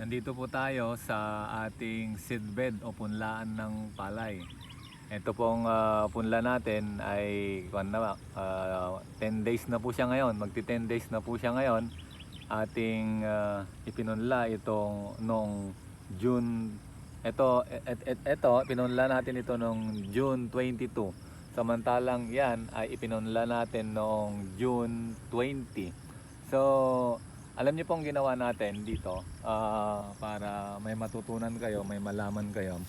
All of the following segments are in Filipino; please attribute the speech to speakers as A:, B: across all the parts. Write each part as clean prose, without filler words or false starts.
A: Nandito po tayo sa ating seedbed o punlaan ng palay. Ito pong punla natin ay 10 days na po siya ngayon. Magti 10 days na po siya ngayon. Ating ipinunla itong nung June. Ito, pinunla natin ito nung June 22. Samantalang yan ay ipinunla natin noong June 20. So, alam niyo pong ginawa natin dito para may matutunan kayo, may malaman kayo.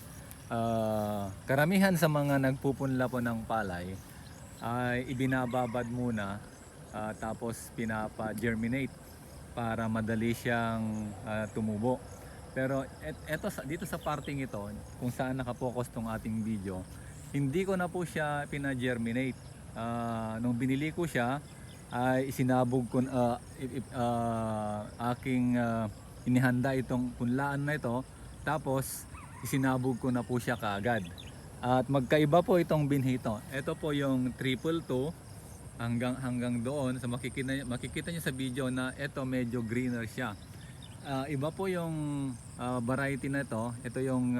A: Karamihan sa mga nagpupunla po ng palay ay ibinababad muna tapos pinapa-germinate para madali siyang tumubo. Pero dito sa parting ito, kung saan nakapokus tong ating video, hindi ko na po siya pina-germinate. Nung binili ko siya, ay isinabog ko aking inihanda itong punlaan na ito, tapos isinabog ko na po siya kaagad. At magkaiba po itong binhi ito. Ito po yung 222 hanggang doon. So makikita niyo sa video na ito medyo greener siya. Iba po yung variety na ito. Ito yung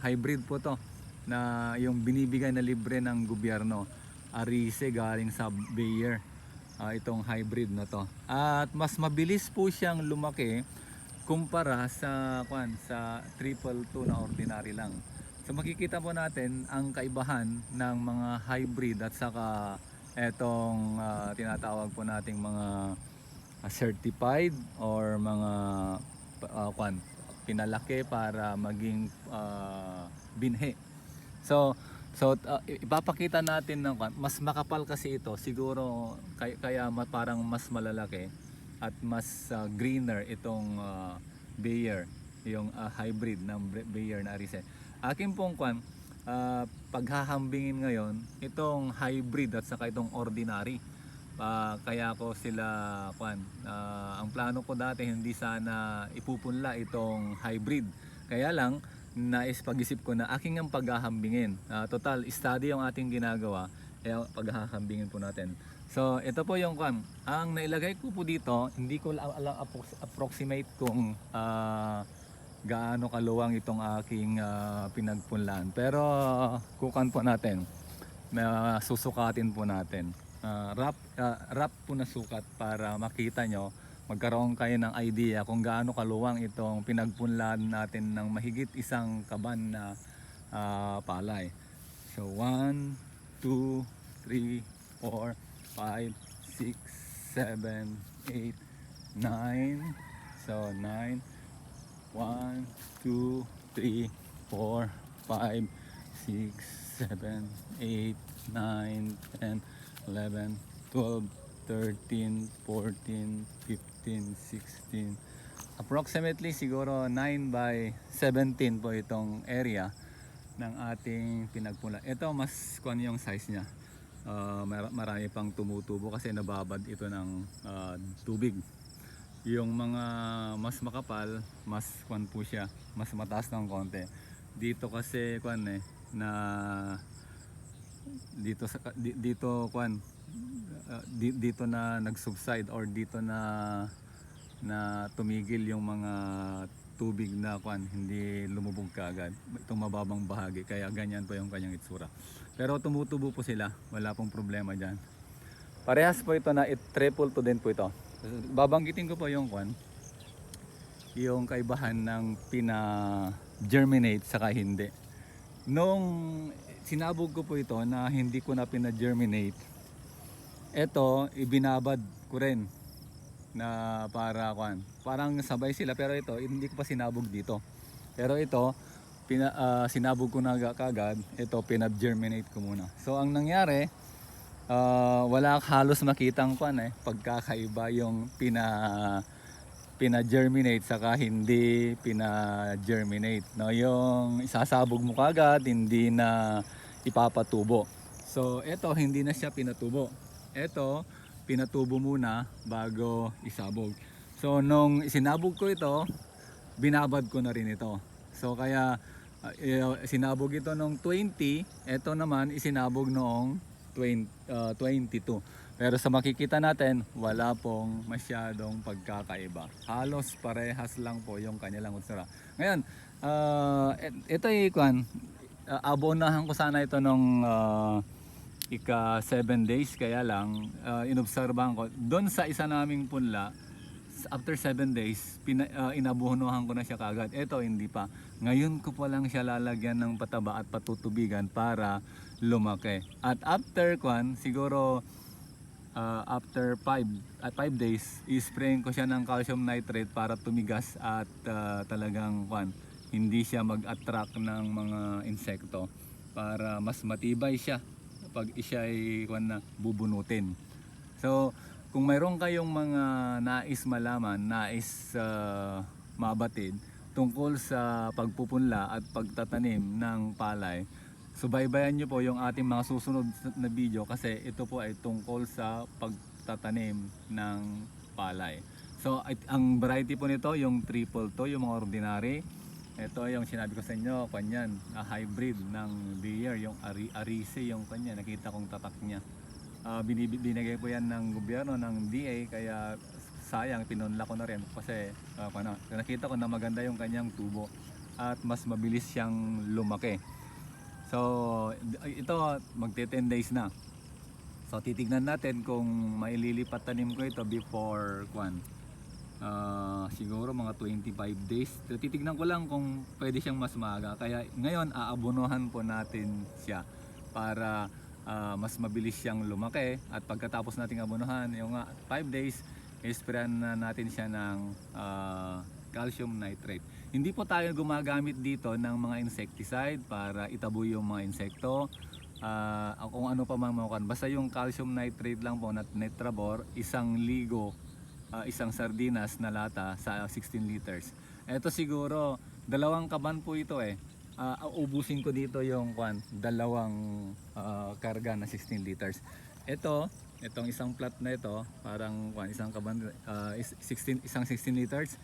A: hybrid po to, na yung binibigay na libre ng gobyerno. Arise galing sa Bayer. Itong hybrid na to, at mas mabilis po siyang lumaki kumpara sa 322 na ordinary lang. So makikita po natin ang kaibahan ng mga hybrid at saka etong tinatawag po nating mga certified or mga pinalaki para maging binhi. So ipapakita natin na mas makapal kasi ito siguro, kaya parang mas malalaki at mas greener itong Bayer, yung hybrid ng Bayer na Arise. Akin pong paghahambingin ngayon itong hybrid at saka itong ordinary. Kaya ko sila ang plano ko dati hindi sana ipupunla itong hybrid, kaya lang pag-isip ko na aking ang paghahambingin. Total study yung ating ginagawa, paghahambingin po natin. So ito po yung ang nailagay ko po dito, hindi ko alam approximate kung gaano kaluwang itong aking pinagpunlaan, pero kukan po natin, susukatin po natin. Rough po na sukat para makita nyo, magkaroon kayo ng idea kung gaano kaluwang itong pinagpunlaan natin ng mahigit isang kaban na palay. So 1, 2, 3, 4, 5, 6, 7, 8, 9. So 9, 1, 2, 3, 4, 5, 6, 7, 8, 9, 10, 11, 12, 13, 14, 15, 16, approximately siguro 9 by 17 po itong area ng ating pinagpula. Ito mas yung size niya, marami pang tumutubo kasi nababad ito ng tubig. Yung mga mas makapal, mas po siya, mas mataas ng konti. Dito kasi na dito na nag-subside or dito na tumigil yung mga tubig na hindi lumubog kaagad itong mababang bahagi, kaya ganyan po yung kanyang itsura. Pero tumutubo po sila, wala pong problema dyan. Parehas po ito na 322 din po ito. Babanggitin ko po yung yung kaibahan ng pina-germinate saka hindi. Nung sinabog ko po ito na hindi ko na pina-germinate, ito ibinabad ko rin na parang sabay sila, pero ito hindi ko pa sinabog dito. Pero ito sinabog ko na kagad, ito pina-germinate ko muna. So ang nangyari, wala halos makitang pagkakaiba yung pina-germinate saka hindi pina-germinate, no? Yung isasabog mo kagad, hindi na ipapatubo. So ito hindi na siya pinatubo. Ito pinatubo muna bago isabog. So nung isinabog ko ito, binabad ko na rin ito. So kaya sinabog ito nung 20, ito naman isinabog noong 22. Pero sa makikita natin, wala pong masyadong pagkakaiba. Halos parehas lang po yung kanilang utsura. Ngayon, ito abonahan ko sana ito nung ika 7 days, kaya lang inobserbahan ko doon sa isa naming punla. After 7 days, inabunuhan ko na siya kagad. Ito hindi pa. Ngayon ko pa lang siya lalagyan ng pataba at patutubigan para lumaki. At after siguro after 5 days, i-sprayin ko siya ng calcium nitrate para tumigas at talagang hindi siya mag-attract ng mga insekto para mas matibay siya pag siya ay na bubunutin. So, kung mayroon kayong mga nais malaman, nais mabatid tungkol sa pagpupunla at pagtatanim ng palay, subaybayan nyo po yung ating mga susunod na video kasi ito po ay tungkol sa pagtatanim ng palay. So ang variety po nito yung triple to, yung mga ordinary. Ito yung sinabi ko sa inyo, kanyan, hybrid ng Deere, yung Arise, yung kanya, nakita kong tatak niya. Binigay po yan ng gobyerno, ng DA, kaya sayang, pinunla ko na rin kasi nakita ko na maganda yung kanyang tubo at mas mabilis siyang lumaki. So ito magte 10 days na. So titignan natin kung maililipat tanim ko ito before siguro mga 25 days. So, titignan ko lang kung pwede siyang mas maaga. Kaya ngayon aabonohan po natin siya para mas mabilis siyang lumaki. At pagkatapos nating abonohan, yung 5 days, isprayan na natin siya ng calcium nitrate. Hindi po tayo gumagamit dito ng mga insecticide para itaboy yung mga insekto. Kung ano pa mang makukan. Basta yung calcium nitrate lang po, Netrabor, isang ligo, isang sardinas na lata sa 16 liters. Ito siguro, dalawang kaban po ito ubusin ko dito yung dalawang karga na 16 liters. Itong isang plat na ito, parang isang kaban, isang 16 liters,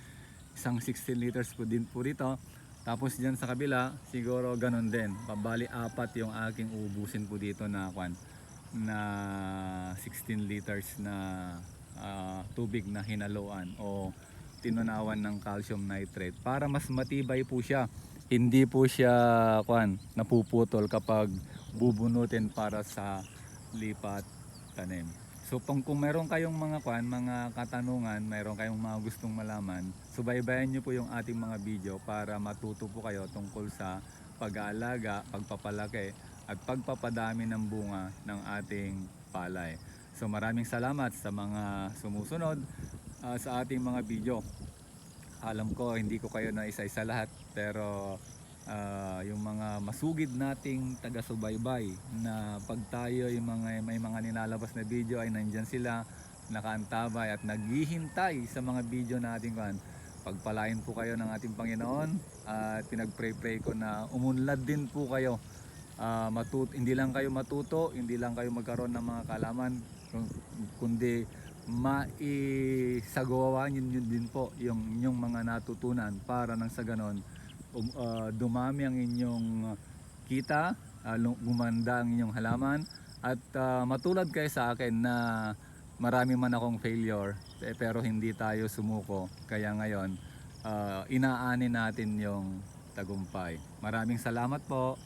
A: isang 16 liters po din po dito. Tapos diyan sa kabila, siguro ganun din. Pabali 4 yung aking ubusin po dito na na 16 liters na tubig na hinaluan o tinunawan ng calcium nitrate para mas matibay po siya. Hindi po siya napuputol kapag bubunutin para sa lipat tanim. So kung meron kayong mga katanungan, meron kayong mga gustong malaman, subaybayan niyo po yung ating mga video para matuto po kayo tungkol sa pag-aalaga, pagpapalaki at pagpapadami ng bunga ng ating palay. So maraming salamat sa mga sumusunod sa ating mga video. Alam ko hindi ko kayo na isa-isa lahat, pero yung mga masugid nating taga-subaybay na pag tayo may mga nilalabas na video ay nandyan sila nakaantabay at naghihintay sa mga video natin. Pagpalain po kayo ng ating Panginoon at pinag-pray ko na umunlad din po kayo. Hindi lang kayo matuto, hindi lang kayo magkaroon ng mga kalaman, kundi maisagawa nyo din po yung inyong mga natutunan para nang sa ganon dumami ang inyong kita, gumanda ang inyong halaman at matulad kayo sa akin na marami man akong failure pero hindi tayo sumuko, kaya ngayon inaani natin yung tagumpay. Maraming salamat po.